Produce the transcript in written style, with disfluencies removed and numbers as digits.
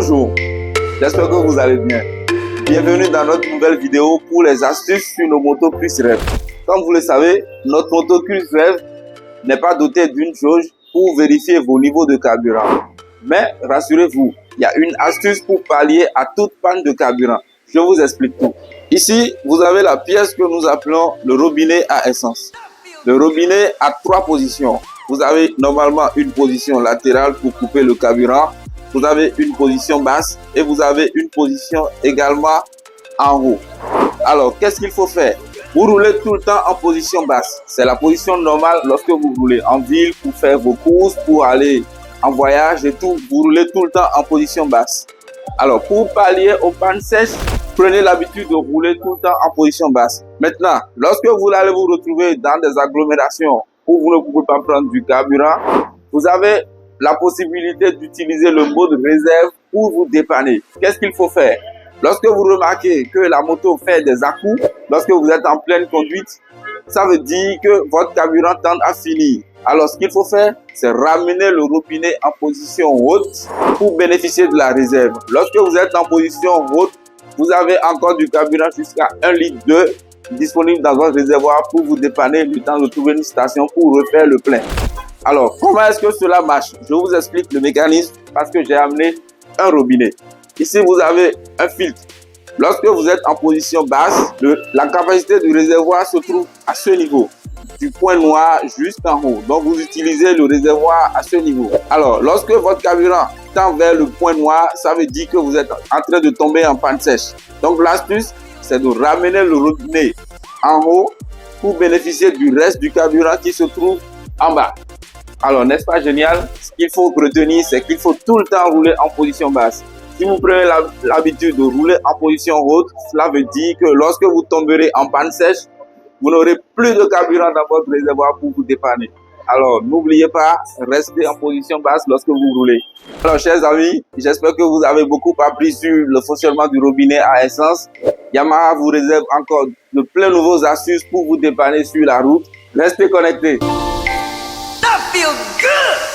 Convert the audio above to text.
Bonjour, j'espère que vous allez bien. Bienvenue dans notre nouvelle vidéo pour les astuces sur nos motos Cruise Rev. Comme vous le savez, notre moto Cruise Rev n'est pas dotée d'une jauge pour vérifier vos niveaux de carburant. Mais rassurez-vous, il y a une astuce pour pallier à toute panne de carburant. Je vous explique tout. Ici, vous avez la pièce que nous appelons le robinet à essence. Le robinet a 3 positions. Vous avez normalement une position latérale pour couper le carburant. Vous avez une position basse et vous avez une position également en haut. Alors, qu'est-ce qu'il faut faire? Vous roulez tout le temps en position basse. C'est la position normale lorsque vous roulez en ville pour faire vos courses, pour aller en voyage et tout. Vous roulez tout le temps en position basse. Alors, pour pallier aux pannes sèches, prenez l'habitude de rouler tout le temps en position basse. Maintenant, lorsque vous allez vous retrouver dans des agglomérations où vous ne pouvez pas prendre du carburant, vous avez la possibilité d'utiliser le mode réserve pour vous dépanner. Qu'est-ce qu'il faut faire? Lorsque vous remarquez que la moto fait des à-coups, lorsque vous êtes en pleine conduite, ça veut dire que votre carburant tend à finir. Alors, ce qu'il faut faire, c'est ramener le robinet en position haute pour bénéficier de la réserve. Lorsque vous êtes en position haute, vous avez encore du carburant jusqu'à 1,2 litre disponible dans votre réservoir pour vous dépanner le temps de trouver une station pour refaire le plein. Alors, comment est-ce que cela marche? Je vous explique le mécanisme parce que j'ai amené un robinet. Ici, vous avez un filtre. Lorsque vous êtes en position basse, la capacité du réservoir se trouve à ce niveau, du point noir jusqu'en haut. Donc, vous utilisez le réservoir à ce niveau. Alors, lorsque votre carburant tend vers le point noir, ça veut dire que vous êtes en train de tomber en panne sèche. Donc, l'astuce, c'est de ramener le robinet en haut pour bénéficier du reste du carburant qui se trouve en bas. Alors, n'est-ce pas génial? Ce qu'il faut retenir, c'est qu'il faut tout le temps rouler en position basse. Si vous prenez l'habitude de rouler en position haute, cela veut dire que lorsque vous tomberez en panne sèche, vous n'aurez plus de carburant dans votre réservoir pour vous dépanner. Alors, n'oubliez pas, restez en position basse lorsque vous roulez. Alors, chers amis, j'espère que vous avez beaucoup appris sur le fonctionnement du robinet à essence. Yamaha vous réserve encore de plein nouveaux astuces pour vous dépanner sur la route. Restez connectés. That feels good!